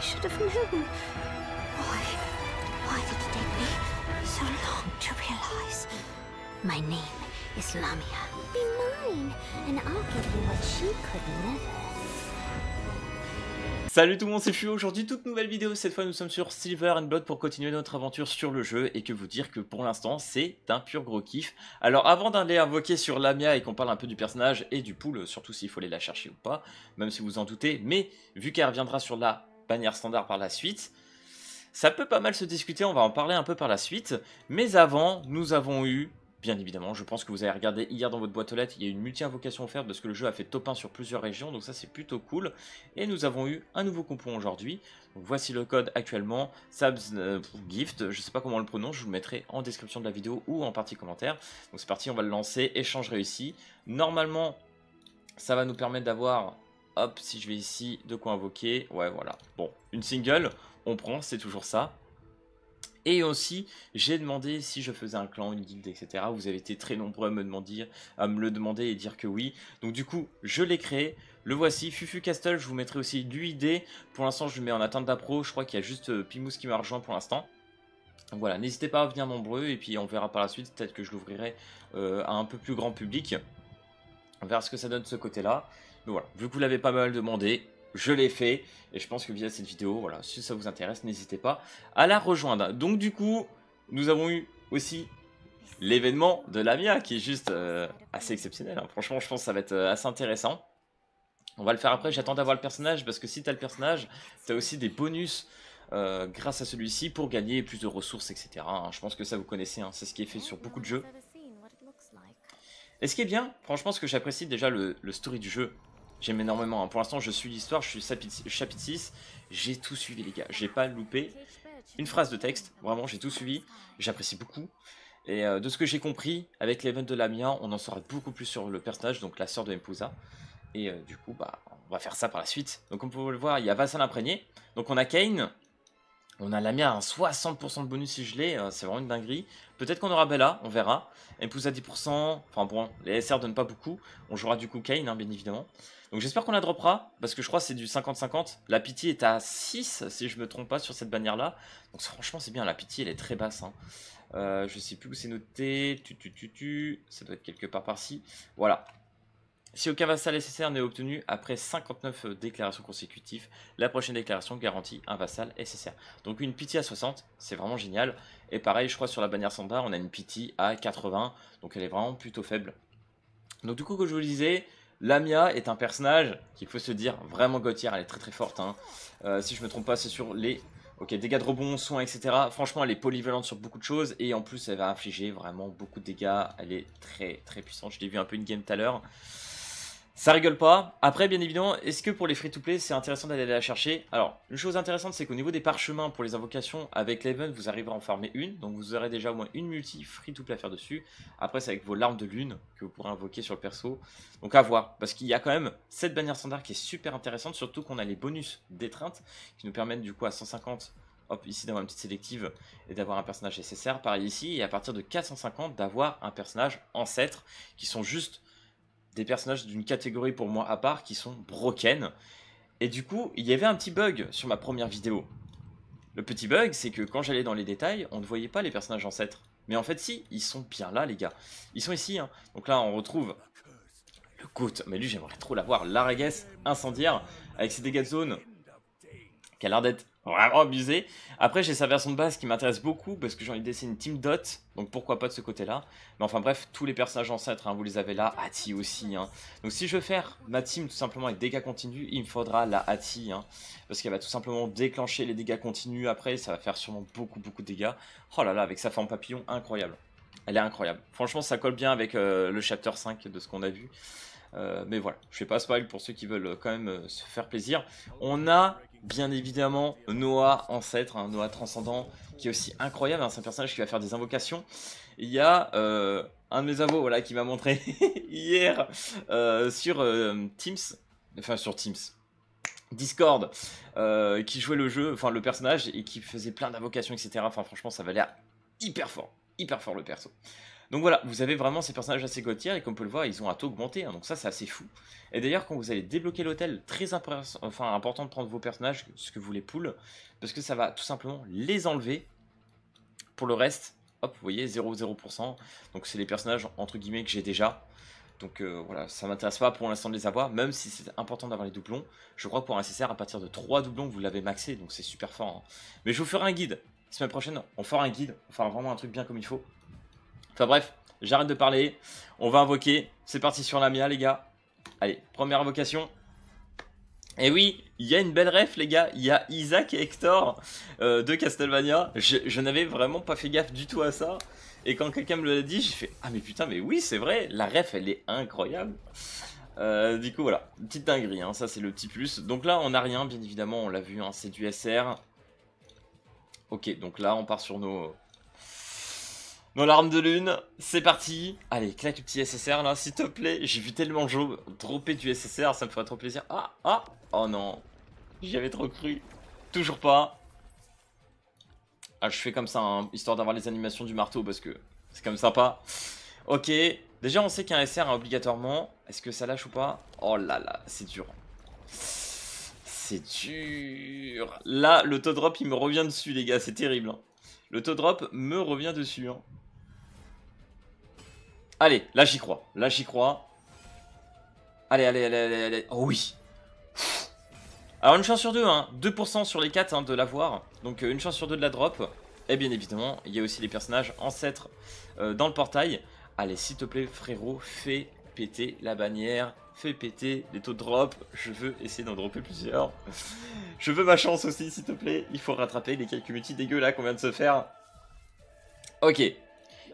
should have known. Why did it take me so long to realize? My name is Lamia. Be mine, and I'll give you what she could never. Salut tout le monde, c'est Fuo. Aujourd'hui, toute nouvelle vidéo. Cette fois, nous sommes sur Silver and Blood pour continuer notre aventure sur le jeu. Et que vous dire que pour l'instant, c'est un pur gros kiff. Alors, avant d'aller invoquer sur Lamia et qu'on parle un peu du personnage et du pool, surtout s'il faut aller la chercher ou pas, même si vous en doutez, mais vu qu'elle reviendra sur la bannière standard par la suite, ça peut pas mal se discuter. On va en parler un peu par la suite. Mais avant, nous avons eu... Bien évidemment, je pense que vous avez regardé hier dans votre boîte aux lettres, il y a une multi-invocation offerte parce que le jeu a fait top 1 sur plusieurs régions, donc ça c'est plutôt cool. Et nous avons eu un nouveau coupon aujourd'hui. Donc voici le code actuellement, Sabs Gift, je sais pas comment on le prononce, je vous le mettrai en description de la vidéo ou en partie commentaire. Donc c'est parti, on va le lancer, échange réussi. Normalement, ça va nous permettre d'avoir, hop, si je vais ici, de quoi invoquer. Ouais, voilà. Bon, une single, on prend, c'est toujours ça. Et aussi, j'ai demandé si je faisais un clan, une guilde, etc. Vous avez été très nombreux à me le demander et dire que oui. Donc du coup, je l'ai créé. Le voici, Fufu Castle. Je vous mettrai aussi du ID. Pour l'instant, je le mets en attente d'appro. Je crois qu'il y a juste Pimous qui m'a rejoint pour l'instant. Donc voilà, n'hésitez pas à venir nombreux. Et puis on verra par la suite. Peut-être que je l'ouvrirai à un peu plus grand public. On verra ce que ça donne de ce côté-là. Mais voilà, vu que vous l'avez pas mal demandé, je l'ai fait, et je pense que via cette vidéo, voilà, si ça vous intéresse, n'hésitez pas à la rejoindre. Donc du coup, nous avons eu aussi l'événement de Lamia, qui est juste assez exceptionnel, hein. Franchement, je pense que ça va être assez intéressant. On va le faire après, j'attends d'avoir le personnage, parce que si tu as le personnage, tu as aussi des bonus grâce à celui-ci pour gagner plus de ressources, etc. hein. Je pense que ça vous connaissez, hein. C'est ce qui est fait sur beaucoup de jeux. Et ce qui est bien, franchement, ce que j'apprécie déjà, le story du jeu, j'aime énormément, hein. Pour l'instant je suis l'histoire, je suis chapitre 6, j'ai tout suivi les gars, j'ai pas loupé une phrase de texte, vraiment j'ai tout suivi, j'apprécie beaucoup. Et de ce que j'ai compris, avec l'event de Lamia, on en saura beaucoup plus sur le personnage, donc la sœur de Mpousa. Et du coup, bah, on va faire ça par la suite. Donc comme vous pouvez le voir, il y a Vassal imprégné, donc on a Kayn, on a Lamia à un 60% de bonus si je l'ai, c'est vraiment une dinguerie. Peut-être qu'on aura Bella, on verra. Mpousa 10%, enfin bon, les SR donnent pas beaucoup. On jouera du coup Kayn, hein, bien évidemment. Donc j'espère qu'on la droppera, parce que je crois que c'est du 50-50. La pitié est à 6, si je me trompe pas, sur cette bannière-là. Donc franchement, c'est bien, la pitié, elle est très basse. Hein. Je sais plus où c'est noté. Ça doit être quelque part par-ci. Voilà. Si aucun vassal SSR n'est obtenu après 59 déclarations consécutives, la prochaine déclaration garantit un vassal SSR. Donc une pitié à 60, c'est vraiment génial. Et pareil, je crois sur la bannière standard, on a une pitié à 80, donc elle est vraiment plutôt faible. Donc du coup, comme je vous le disais, Lamia est un personnage qu'il faut se dire vraiment gotière, elle est très très forte. Hein. Si je me trompe pas, c'est sur les dégâts de rebond, soins, etc. Franchement, elle est polyvalente sur beaucoup de choses et en plus, elle va infliger vraiment beaucoup de dégâts. Elle est très très puissante. Je l'ai vu un peu une game tout à l'heure. Ça rigole pas. Après, bien évidemment, est-ce que pour les free-to-play, c'est intéressant d'aller la chercher? Alors, une chose intéressante, c'est qu'au niveau des parchemins pour les invocations, avec l'event, vous arriverez à en farmer une. Donc, vous aurez déjà au moins une multi free-to-play à faire dessus. Après, c'est avec vos larmes de lune que vous pourrez invoquer sur le perso. Donc, à voir. Parce qu'il y a quand même cette bannière standard qui est super intéressante. Surtout qu'on a les bonus d'étreinte qui nous permettent du coup à 150, hop, ici d'avoir une petite sélective et d'avoir un personnage SSR. Pareil ici. Et à partir de 450, d'avoir un personnage ancêtre qui sont juste des personnages d'une catégorie pour moi à part qui sont broken. Et du coup, il y avait un petit bug sur ma première vidéo. Le petit bug, c'est que quand j'allais dans les détails, on ne voyait pas les personnages ancêtres. Mais en fait, si, ils sont bien là, les gars. Ils sont ici. Hein. Donc là, on retrouve le Goat. Mais lui, j'aimerais trop l'avoir. L'Aragas incendiaire, avec ses dégâts de zone, qui a l'air d'être vraiment abusé. Après, j'ai sa version de base qui m'intéresse beaucoup parce que j'ai envie d'essayer une team dot, donc pourquoi pas de ce côté-là. Mais enfin bref, tous les personnages ancêtres, hein, vous les avez là, Ati aussi. Hein. Donc si je veux faire ma team tout simplement avec dégâts continus, il me faudra la Ati, hein, parce qu'elle va tout simplement déclencher les dégâts continus. Après, ça va faire sûrement beaucoup de dégâts. Oh là là, avec sa forme papillon, incroyable. Elle est incroyable. Franchement, ça colle bien avec le chapter 5 de ce qu'on a vu. Mais voilà, je fais pas spoil pour ceux qui veulent quand même se faire plaisir. On a bien évidemment Noah ancêtre, hein, Noah transcendant, qui est aussi incroyable, hein, c'est un personnage qui va faire des invocations. Il y a un de mes avos voilà, qui m'a montré hier sur Teams, enfin sur Teams, Discord, qui jouait le jeu, enfin le personnage, et qui faisait plein d'invocations, etc. Enfin franchement ça va l'air hyper fort le perso. Donc voilà, vous avez vraiment ces personnages assez gold tier et comme on peut le voir, ils ont un taux augmenté, hein, donc ça c'est assez fou. Et d'ailleurs, quand vous allez débloquer l'hôtel, très important de prendre vos personnages, ce que vous les pool, parce que ça va tout simplement les enlever. Pour le reste, hop, vous voyez, 0,0%. Donc c'est les personnages entre guillemets que j'ai déjà. Donc voilà, ça m'intéresse pas pour l'instant de les avoir, même si c'est important d'avoir les doublons. Je crois que pour un SSR, à partir de 3 doublons, vous l'avez maxé, donc c'est super fort. Hein. Mais je vous ferai un guide. La semaine prochaine, on fera un guide, on fera vraiment un truc bien comme il faut. Enfin bref, j'arrête de parler. On va invoquer. C'est parti sur Lamia, les gars. Allez, première invocation. Et oui, il y a une belle ref, les gars. Il y a Isaac et Hector de Castlevania. Je n'avais vraiment pas fait gaffe du tout à ça. Et quand quelqu'un me l'a dit, j'ai fait ah mais putain, mais oui, c'est vrai. La ref, elle est incroyable. Du coup, voilà. Petite dinguerie, hein, ça c'est le petit plus. Donc là, on n'a rien, bien évidemment. On l'a vu, hein, c'est du SR. Ok, donc là, on part sur nos larmes de lune, c'est parti. Allez, claque le petit SSR là, s'il te plaît. J'ai vu tellement Joe dropper du SSR, ça me ferait trop plaisir. Oh non, j'y avais trop cru. Toujours pas. Ah, je fais comme ça, hein, histoire d'avoir les animations du marteau parce que c'est quand même sympa. Ok, déjà on sait qu'un SR obligatoirement. Est-ce que ça lâche ou pas? Oh là là, c'est dur. C'est dur. Là, le toe drop il me revient dessus, les gars, c'est terrible. Hein. Le toe drop me revient dessus. Hein. Allez, là j'y crois. Là j'y crois. Allez. Oh oui. Alors une chance sur deux, hein. 2% sur les 4 hein, de l'avoir. Donc une chance sur deux de la drop. Et bien évidemment, il y a aussi les personnages ancêtres dans le portail. Allez, s'il te plaît, frérot, fais péter la bannière. Fais péter les taux de drop. Je veux essayer d'en dropper plusieurs. Je veux ma chance aussi, s'il te plaît. Il faut rattraper les quelques multis dégueux là qu'on vient de se faire. Ok.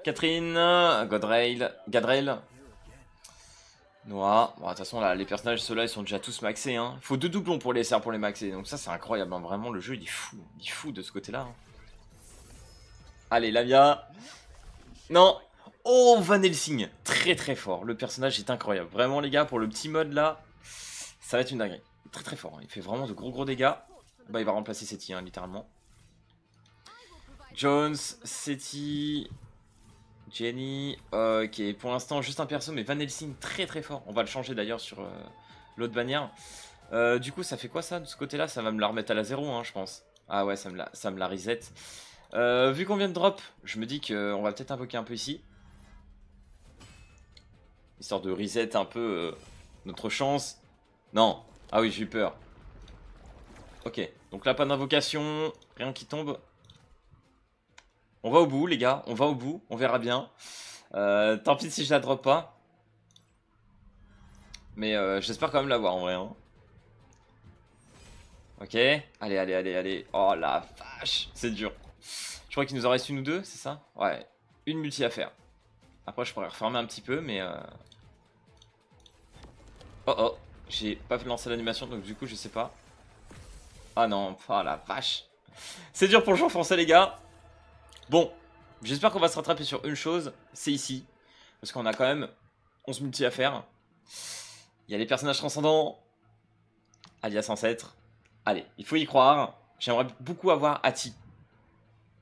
Catherine, Gadrel, Noah. Bon, de toute façon, là, les personnages, ceux-là, ils sont déjà tous maxés. Hein. Il faut 2 doublons pour les SR pour les maxer. Donc ça, c'est incroyable. Hein. Vraiment, le jeu, il est fou. Il est fou de ce côté-là. Hein. Allez, Lamia. Non. Oh, Van Helsing. Très, très fort. Le personnage est incroyable. Vraiment, les gars, pour le petit mode, là, ça va être une dinguerie. Très, très fort. Hein. Il fait vraiment de gros dégâts. Bah, il va remplacer Seti, hein, littéralement. Jones, Seti... Jenny, ok, pour l'instant juste un perso, mais Van Helsing très très fort. On va le changer d'ailleurs sur l'autre bannière. Du coup, ça fait quoi ça de ce côté-là? Ça va me la remettre à la 0, hein, je pense. Ah ouais, ça me la reset. Vu qu'on vient de drop, je me dis qu'on va peut-être invoquer un peu ici. Histoire de reset un peu notre chance. Non, ah oui, j'ai eu peur. Ok, donc là, pas d'invocation, rien qui tombe. On va au bout, les gars. On va au bout. On verra bien. Tant pis si je la drop pas. Mais j'espère quand même l'avoir en vrai. Hein. Ok. Allez. Oh la vache. C'est dur. Je crois qu'il nous en reste une ou deux, c'est ça? Ouais. Une multi à faire. Après, je pourrais refermer un petit peu, mais... Oh. J'ai pas lancé l'animation, donc du coup, je sais pas. Ah non. Oh la vache. C'est dur pour le jeu français, les gars. Bon, j'espère qu'on va se rattraper sur une chose, c'est ici. Parce qu'on a quand même 11 multi à faire. Il y a les personnages transcendants, alias ancêtres. Allez, il faut y croire. J'aimerais beaucoup avoir Ati.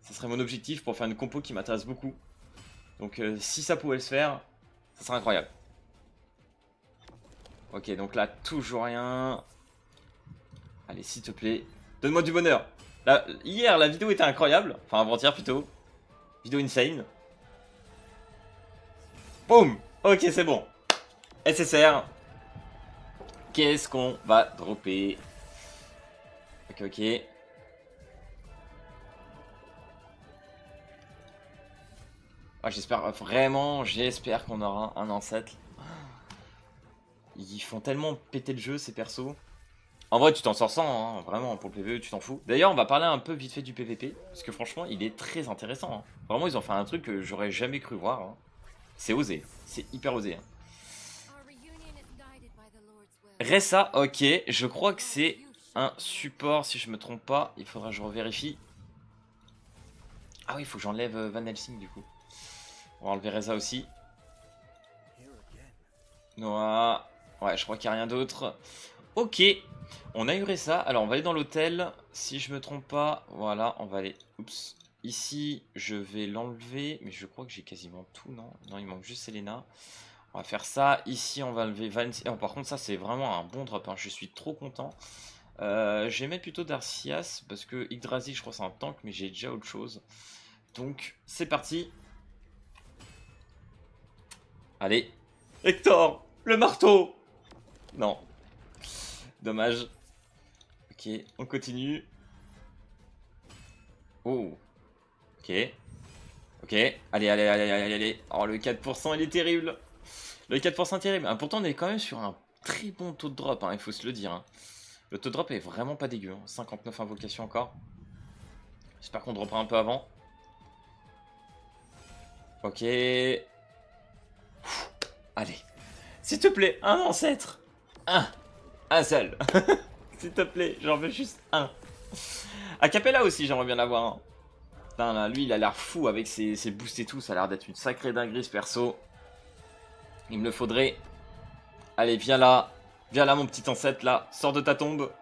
Ça serait mon objectif pour faire une compo qui m'intéresse beaucoup. Donc si ça pouvait se faire, ça serait incroyable. Ok, donc là, toujours rien. Allez, s'il te plaît, donne-moi du bonheur. Là, hier, la vidéo était incroyable. Enfin, avant-hier plutôt. Vidéo insane. Boum. Ok, c'est bon. SSR. Qu'est-ce qu'on va dropper? Ok. Ah, j'espère vraiment, j'espère qu'on aura un ancêtre. Ils font tellement péter le jeu, ces persos. En vrai, tu t'en sors sans, hein, vraiment, pour le PvE, tu t'en fous. D'ailleurs, on va parler un peu vite fait du PvP, parce que franchement, il est très intéressant. Hein. Vraiment, ils ont fait un truc que j'aurais jamais cru voir. Hein. C'est osé, c'est hyper osé. Hein. Ressa, ok, je crois que c'est un support, si je me trompe pas. Il faudra que je revérifie. Ah oui, il faut que j'enlève Van Helsing, du coup. On va enlever Reza aussi. Noah, ouais, je crois qu'il n'y a rien d'autre. Ok, on a eu ça. Alors on va aller dans l'hôtel. Si je me trompe pas, voilà, on va aller. Oups, Ici, je vais l'enlever, mais je crois que j'ai quasiment tout, non? Non, il manque juste Selena. On va faire ça. Ici, on va lever Valencia. Oh, par contre, ça, c'est vraiment un bon drop, hein. Je suis trop content. Je vais mettre plutôt Darcias, parce que Yggdrasil, je crois que c'est un tank, mais j'ai déjà autre chose. Donc, c'est parti. Allez. Hector, le marteau. Non. Dommage. Ok, on continue. Oh. Ok. Ok. Allez, allez, allez, allez, allez. Oh, le 4%, il est terrible. Le 4% est terrible. Ah, pourtant, on est quand même sur un très bon taux de drop, hein, il faut se le dire. Hein. Le taux de drop est vraiment pas dégueu. Hein. 59 invocations encore. J'espère qu'on droppera un peu avant. Ok. Allez. S'il te plaît, un ancêtre. Un seul. S'il te plaît, j'en veux juste un. Acapella aussi, j'aimerais bien l'avoir. Hein. Putain, là, lui, il a l'air fou avec ses boosts et tout. Ça a l'air d'être une sacrée dinguerie, ce perso. Il me le faudrait. Allez, viens là. Viens là, mon petit ancêtre, là. Sors de ta tombe.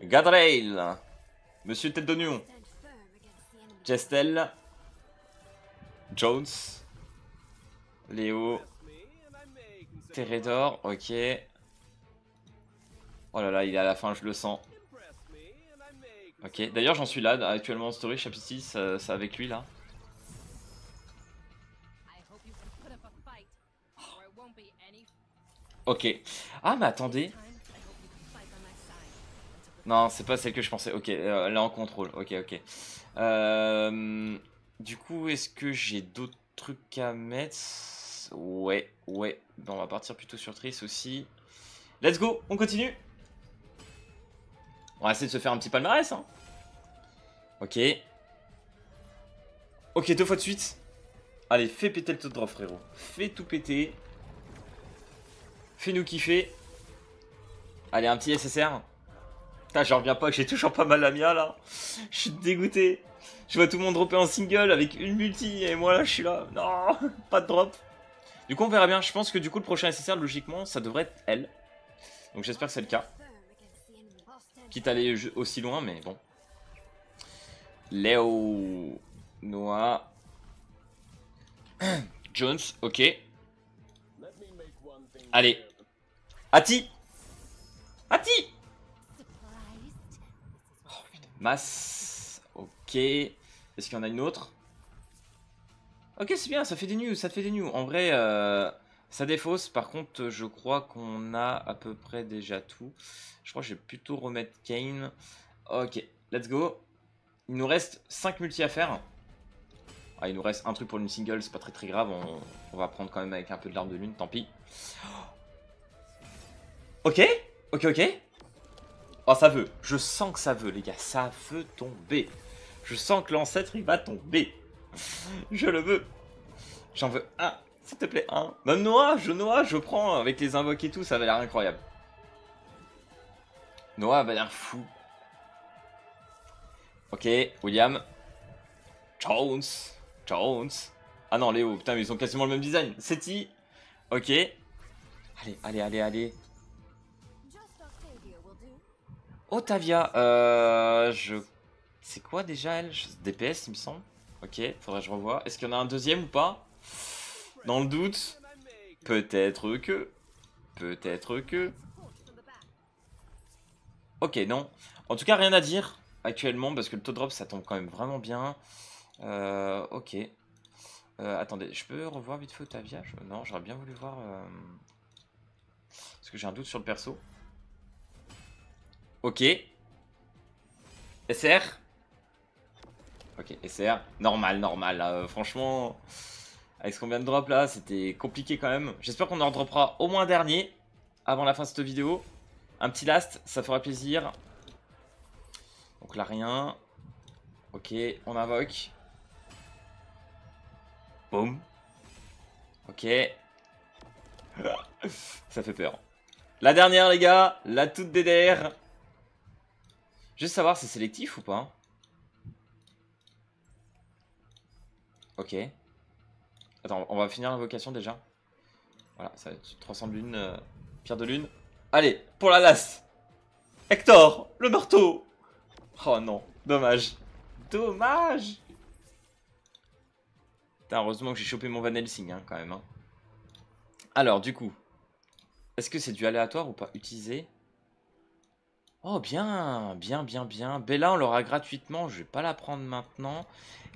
Gadrail. Monsieur Tête d'Oignon. Jestel. Jones. Léo. Teredor, ok. Oh là là, il est à la fin, je le sens. Ok, d'ailleurs j'en suis là, actuellement en story, chapitre 6, c'est avec lui là. Ok. Ah mais attendez. Non, c'est pas celle que je pensais. Ok, là en contrôle. Ok, ok. Du coup, est-ce que j'ai d'autres trucs à mettre? Ouais, ouais. Bon, on va partir plutôt sur Triss aussi. Let's go, on continue. On va essayer de se faire un petit palmarès. Hein. Ok. Ok, 2 fois de suite. Allez, fais péter le taux de drop, frérot. Fais tout péter. Fais-nous kiffer. Allez, un petit SSR. Putain, j'en reviens pas que j'ai toujours pas mal la mia là. Je suis dégoûté. Je vois tout le monde dropper en single avec une multi et moi là je suis là. Non, pas de drop. Du coup on verra bien. Je pense que du coup le prochain SSR logiquement ça devrait être elle. Donc j'espère que c'est le cas. Quitte à aller aussi loin mais bon. Léo. Noah. Jones, ok. Allez. Ati. Ati. Masse. Ok. Est-ce qu'il y en a une autre? Ok, c'est bien, ça fait des news, ça fait des news. En vrai, ça défausse. Par contre, je crois qu'on a à peu près déjà tout. Je crois que je vais plutôt remettre Kane. Ok, let's go. Il nous reste 5 multi à faire. Ah, il nous reste un truc pour une single, c'est pas très très grave. On va prendre quand même avec un peu de l'arme de lune, tant pis. Ok, ok, ok. Oh, ça veut. Je sens que ça veut, les gars. Ça veut tomber. Je sens que l'ancêtre, il va tomber. Je le veux. J'en veux un. S'il te plaît, un. Même Noah, je prends avec les invoques et tout. Ça va l'air incroyable. Noah va l'air fou. Ok, William. Jones. Jones. Ah non, Léo. Putain, mais ils ont quasiment le même design. Seti. Ok. Allez, allez, allez, allez. Otavia, c'est quoi déjà elle? DPS il me semble. Ok, faudrait que je revoie. Est-ce qu'il y en a un deuxième ou pas? Dans le doute. Peut-être que. Peut-être que. Ok, non. En tout cas, rien à dire actuellement parce que le taux de drop ça tombe quand même vraiment bien. Ok. Attendez, je peux revoir vite fait Otavia? Non, j'aurais bien voulu voir. Parce que j'ai un doute sur le perso. Ok. SR. Ok, SR. Normal, normal. Franchement, avec ce qu'on vient de drop là, c'était compliqué quand même. J'espère qu'on en droppera au moins un dernier avant la fin de cette vidéo. Un petit last, ça fera plaisir. Donc là, rien. Ok, on invoque. Boum. Ok. Ça fait peur. La dernière, les gars. La toute DDR. Juste savoir si c'est sélectif ou pas. Ok. Attends, on va finir l'invocation déjà. Voilà, ça va être 300 de lune, pierre de lune. Allez, pour la last. Hector, le marteau. Oh non, dommage. dommage. Putain, heureusement que j'ai chopé mon Van Helsing, hein, quand même. Hein. Alors, du coup, est-ce que c'est du aléatoire ou pas? Utiliser. Oh, bien, bien, bien, bien. Bella, on l'aura gratuitement. Je vais pas la prendre maintenant.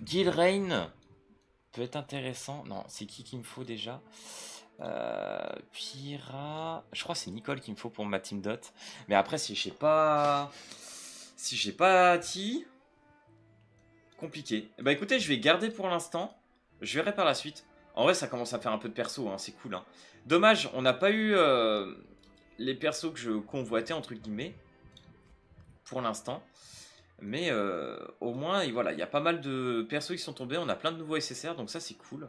Gilrain peut être intéressant. Non, c'est qui me faut déjà? Pira. Je crois que c'est Nicole qu'il me faut pour ma team dot. Mais après, si j'ai pas. Si j'ai pas Ti. Compliqué. Bah écoutez, je vais garder pour l'instant. Je verrai par la suite. En vrai, ça commence à faire un peu de perso, hein, c'est cool. Hein. Dommage, on n'a pas eu les persos que je convoitais, entre guillemets, pour l'instant. Mais au moins, et voilà, il y a pas mal de persos qui sont tombés. On a plein de nouveaux SSR, donc ça, c'est cool.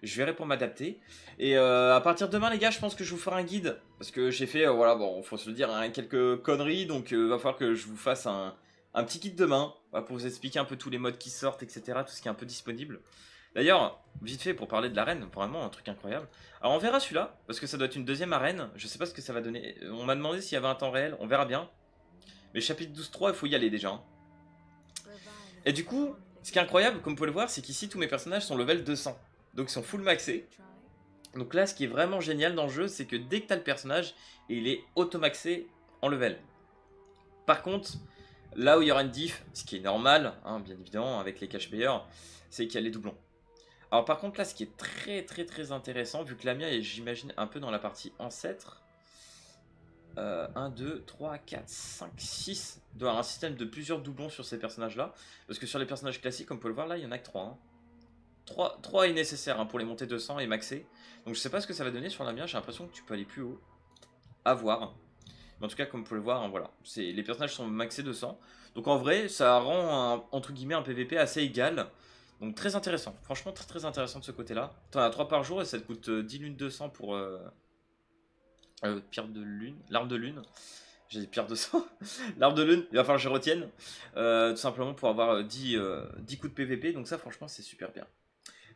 Je verrai pour m'adapter. Et à partir de demain, les gars, je pense que je vous ferai un guide. Parce que j'ai fait, voilà, bon, faut se le dire, hein, quelques conneries. Donc, va falloir que je vous fasse un petit guide demain. Voilà, pour vous expliquer un peu tous les modes qui sortent, etc. Tout ce qui est un peu disponible. D'ailleurs, vite fait, pour parler de l'arène, vraiment un truc incroyable. Alors, on verra celui-là, parce que ça doit être une deuxième arène. Je sais pas ce que ça va donner. On m'a demandé s'il y avait un temps réel. On verra bien. Mais chapitre 12.3, il faut y aller déjà. Hein. Et du coup, ce qui est incroyable, comme vous pouvez le voir, c'est qu'ici, tous mes personnages sont level 200. Donc, ils sont full maxés. Donc là, ce qui est vraiment génial dans le jeu, c'est que dès que tu as le personnage, il est automaxé en level. Par contre, là où il y aura une diff, ce qui est normal, hein, bien évidemment, avec les cache payers, c'est qu'il y a les doublons. Alors par contre, là, ce qui est très intéressant, vu que la mienne est, j'imagine, un peu dans la partie ancêtre, 1, 2, 3, 4, 5, 6, il doit y avoir un système de plusieurs doublons sur ces personnages-là. Parce que sur les personnages classiques, comme vous pouvez le voir, là, il n'y en a que 3. Hein. 3 est nécessaire hein, pour les monter 200 et maxer. Donc je sais pas ce que ça va donner sur la mienne, j'ai l'impression que tu peux aller plus haut. À voir. Mais en tout cas, comme vous pouvez le voir, hein, voilà. Les personnages sont maxés 200. Donc en vrai, ça rend, entre guillemets, un PVP assez égal. Donc très intéressant. Franchement, très intéressant de ce côté-là. T'en as 3 par jour et ça te coûte 10 lunes 200 pour pierre de lune. L'arme de lune. J'ai dit pierre de sang. L'arme de lune, il va falloir que je retienne. Tout simplement pour avoir 10 coups de PVP. Donc ça, franchement, c'est super bien.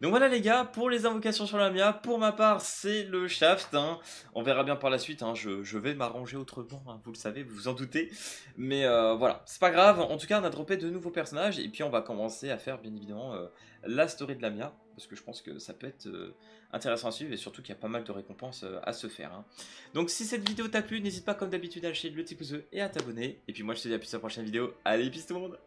Donc voilà les gars, pour les invocations sur la Mia, pour ma part c'est le shaft, hein. On verra bien par la suite, hein. Je vais m'arranger autrement, hein. Vous le savez, vous vous en doutez, mais voilà, c'est pas grave, en tout cas on a droppé de nouveaux personnages, et puis on va commencer à faire bien évidemment la story de la Mia, parce que je pense que ça peut être intéressant à suivre, et surtout qu'il y a pas mal de récompenses à se faire. Hein. Donc si cette vidéo t'a plu, n'hésite pas comme d'habitude à lâcher le petit pouce bleu et à t'abonner, et puis moi je te dis à plus à la prochaine vidéo, allez peace tout le monde.